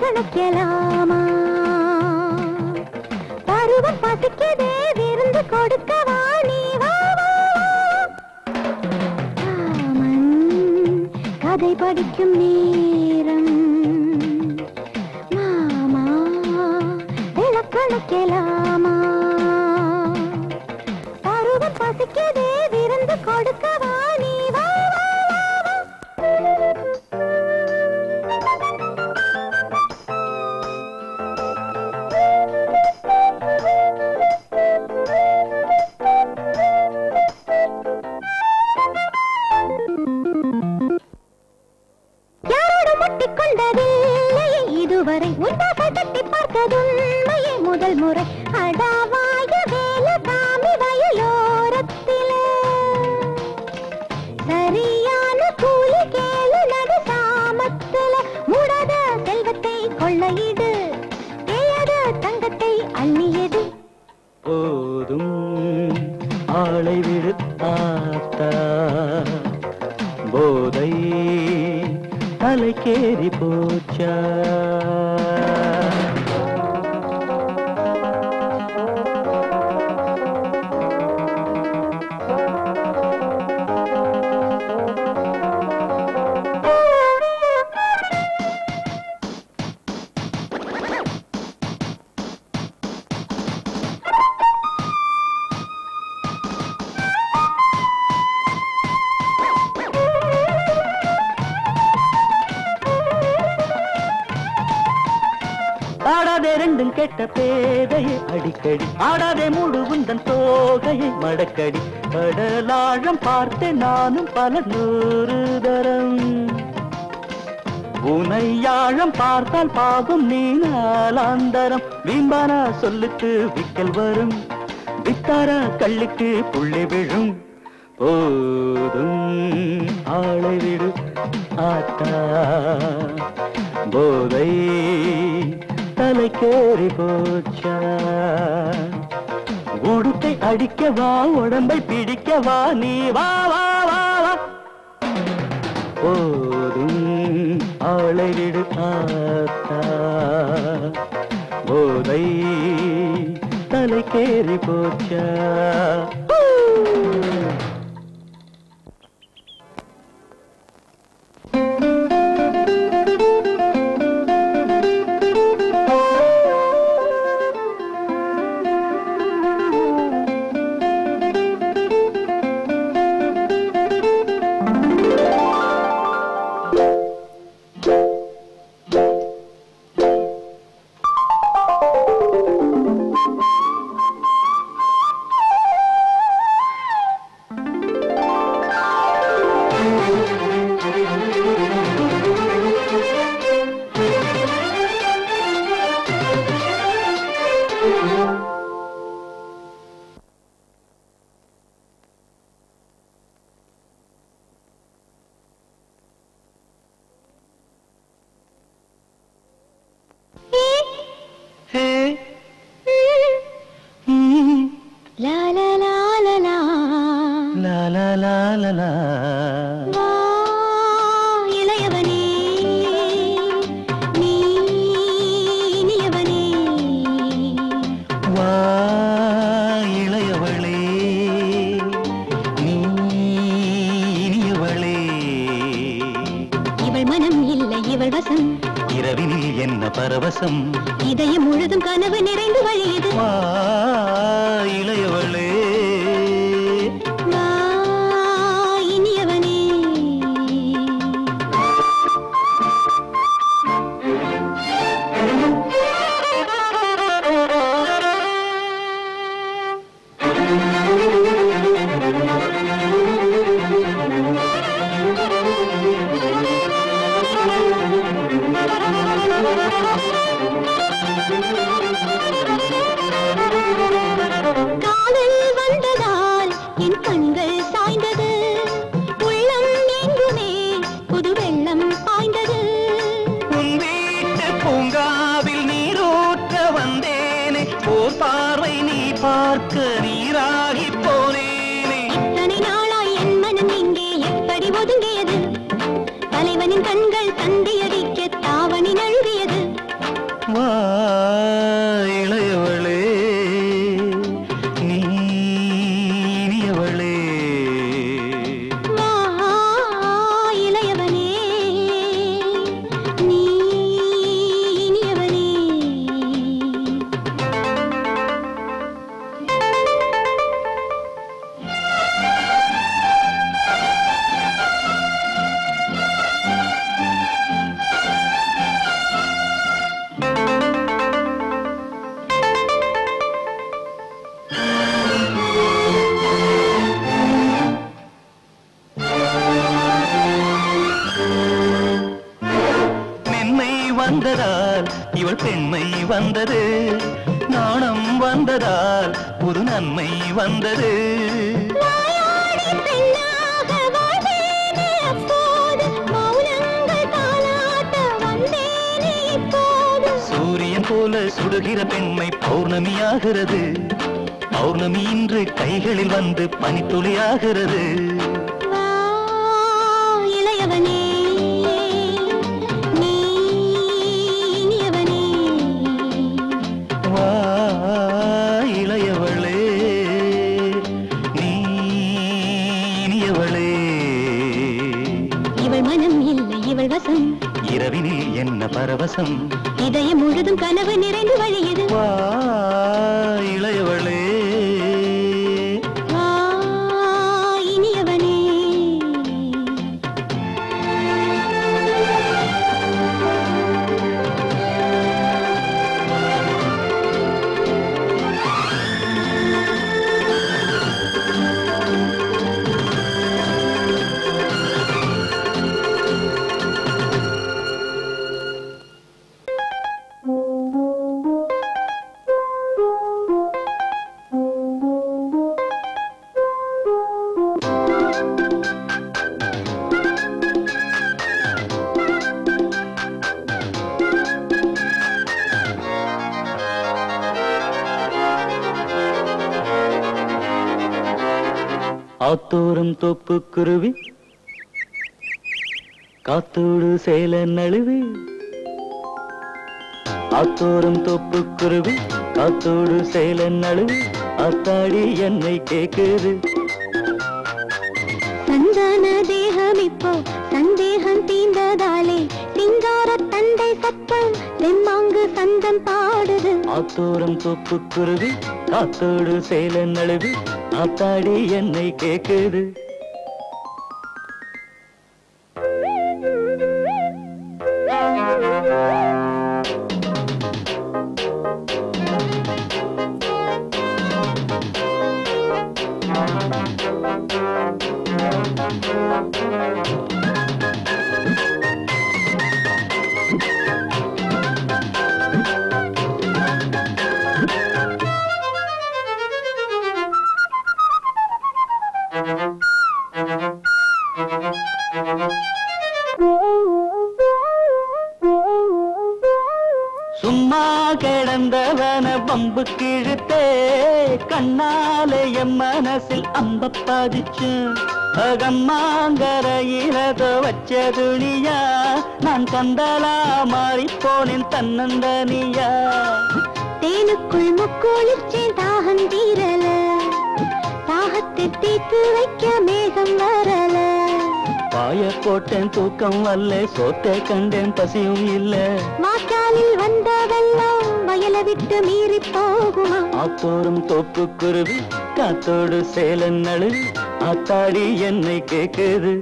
விளக்கணக்கலாமா பருவம் பசிக்குதே விருந்து கொடுக்கவா நீ வா ராமன் கதை படிக்கும் நேரம் மாமா விளக்கணக்கலாமா பருவம் பசிக்குதே விருந்து கொடுக்கவா நீ வா இதுவரை உண்டாசை தட்டி பார்த்ததுண்மையே முதல் முறை அடாவாய வேலை காமி வயலோரத்திலே சரியான கூலி கேளு நடு சாமத்தில முடாத செல்வத்தை கொள்ளையிடு தேயாத தங்கத்தை அள்ளியது போதும் ஆளை விடுத்தாத்தா போதை தலைக்கேறி போச்சா ஆடாதே ரெண்டும் கெட்ட பேதையை அடிக்கடி ஆடாதே மூடு உந்தன் தோகையை மடக்கடி கடலாழம் பார்த்தேன் நானும் பல 100 தரம் உனையாழம் பார்த்தால் பாவம் நீ நாளாந்தரம் வீம்பானா சொல்லுக்கு விக்கல் வரும் வித்தாரா கல்லுக்கு புள்ளி விழும் போதும் ஆளை விடு ஆத்தா போதை தலைக்கேறி போச்சா உடுப்பை அடிக்கவா உடம்பை பிடிக்கவா நீ வா வா வா வா போதும் ஆளை விடு ஆத்தா போதை தலைக்கேறி போச்சா பரவசம் இதயம் முழுதும் கனவு நிறைந்து வழியது இளையவளே இனியவனே காதல் வந்ததால் என் கண்கள் சாய்ந்தது உள்ளம் எங்குமே புது வெள்ளம் பாய்ந்தது உன் வீட்டு பூங்காவில் நீரூற்ற வந்தேனே ஓர் பார்வை நீ பார்க்க நீராகி போனேனே இத்தனை நாளாய் என் மனம் இங்கே எப்படி ஒதுங்கியது தலைவனின் கண்கள் தந்தியடிக்க தாவணி நழுவியது மென்மை வந்ததால் இவள் பெண்மை வந்தது, நாணம் வந்ததால் புது நன்மை வந்தது. சூரியன் போல சுடுகிற பெண்மை பௌர்ணமியாகிறது, பௌர்ணமி இன்று கைகளில் வந்து பனித்துளியாகிறது. இளையவனே நீ இனியவனே, வா இளையவளே நீ இனியவளே. இவள் மனம் இல்லை இவள் வசம், இரவினில் என்ன பரவசம், இதயம் முழுதும் கனவு நிறைந்து வழியது. வா இளையவளே வா இனியவனே. ஆத்தோரம் தோப்பு குருவி காத்தோடு சேல நழுவி, ஆத்தோரம் தோப்பு குருவி காத்தோடு சேல நழுவி, ஆத்தாடி என்னை கேக்குது. சந்தான தேகம் இப்போ சந்தேகம் தீந்ததாலே, சிங்கார தண்டை சத்தம் தெம்மாங்கு சந்தம் பாடுது. ஆத்தோரம் தோப்பு குருவி காத்தோடு சேல நழுவி, ஆத்தாடி என்னை கேக்குது. சும்மா கிடந்தவன பம்பு கிழுத்தே, கண்ணாலே என் மனசில் அம்ப பதிச்சு, அகம்மாங்கரையிலத வச்ச துணியா, நான் கந்தலா மாறி போனேன் தன்னந்தனியா. தேனுக்குள் முக்கோளிச்சேன் தாகம் தீரல, தாகத்தை தீர்த்து வைக்க மேகம் வரல. பாய போட்டேன் தூக்கம் வரல, சோத்தை கண்டேன் பசியும் இல்ல. மாக்காலில் வந்த வெள்ளம் வயலை விட்டு மீறி போகுமா? ஆத்தோறும் தோப்பு குருவி காத்தோடு சேலன் நழுவி, ஆத்தாடி என்னை கேக்குது.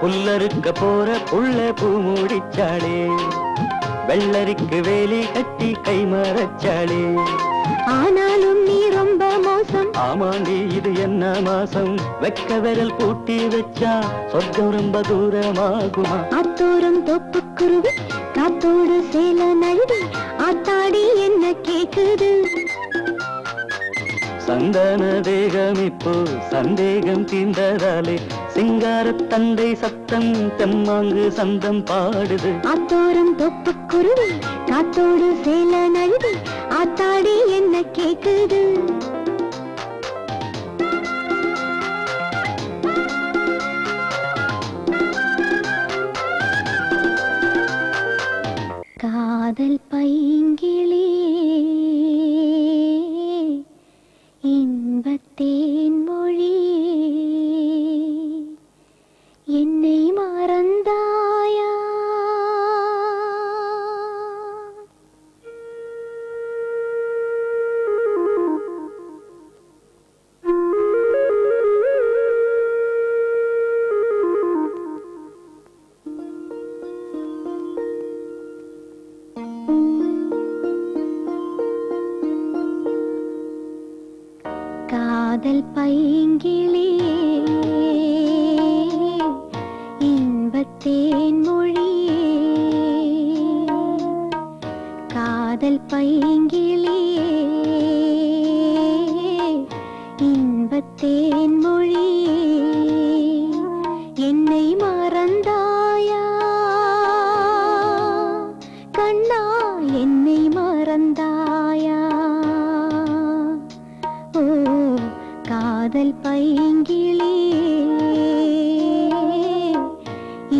புல்லறுக்க போற புள்ள பூ மூடிச்சாளே, வெள்ளரிக்கு வேலி கட்டி கை மரச்சாளே. ஆனாலும் நீ ரொம்ப மோசம். ஆமாண்டி இது என்ன மாசம், வெக்க விரல் பூட்டி வச்சா சொர்க்கம் ரொம்ப தூரமாகுமா? ஆத்தோரம் தோப்பு குருவி காத்தோடு சேல நழுவி, ஆத்தாடி என்ன கேக்குது. சந்தன தேகம் இப்போ சந்தேகம் தீர்ந்ததாலே, சிங்கார தண்டை சத்தம் தெம்மாங்கு சந்தம் பாடுது. ஆத்தோரம் தோப்பு குருவி காத்தோடு சேல நழுவி, ஆத்தாடி என்ன கேக்குது. பைங்கிளியே இன்பத்தேன் மொழியே காதல் பைங்கிளியே இன்பத்தேன் மொழியே என்னை மறந்தாயா கண்ணா என்னை மறந்தாயா ஓ காதல் பைங்கிளியே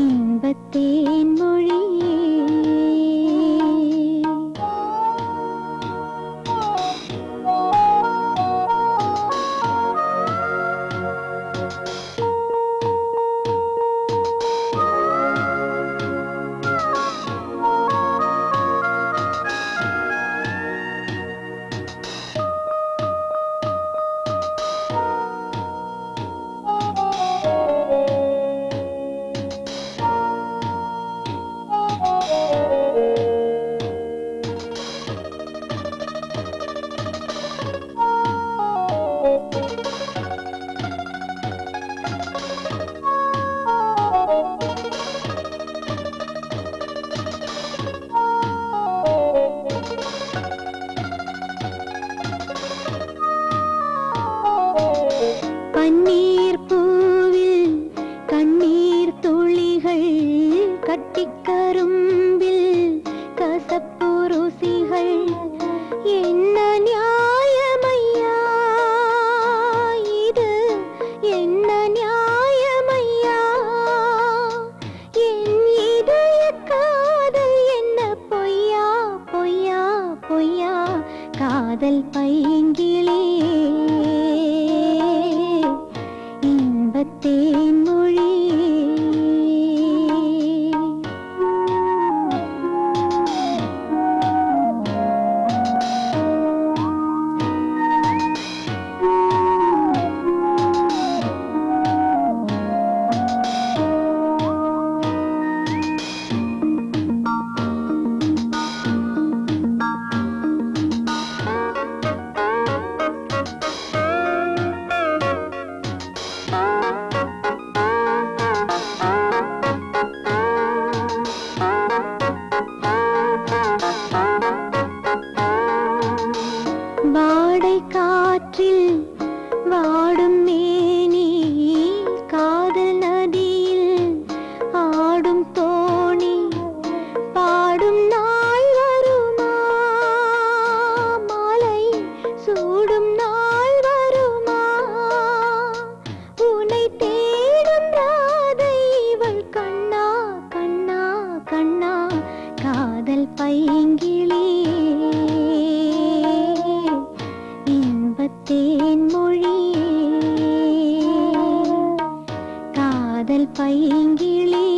இன்பத்தேன் மொழியே பன்னீர் பூவில் கண்ணீர் துளிகள் கட்டிக்கரும்பில் கசப்பு ருசிகள் என்ன நியாயமையா இது என்ன நியாயமையா என் இதய காதல் என்ன பொய்யா பொய்யா பொய்யா காதல் பைங்கிளியே இன்பத்தேன் மொழியே வாடை காற்றில் வாடும் மேனி காதல் நதியில் ஆடும் தோணி பாடும் நாள் வருமா மாலை சூடும் நாள் வருமா உன்னை தேடும் ராதை இவள் கண்ணா கண்ணா கண்ணா காதல் பைங்கிளியே இன்பத்தேன் மொழியே காதல் பைங்கிளியே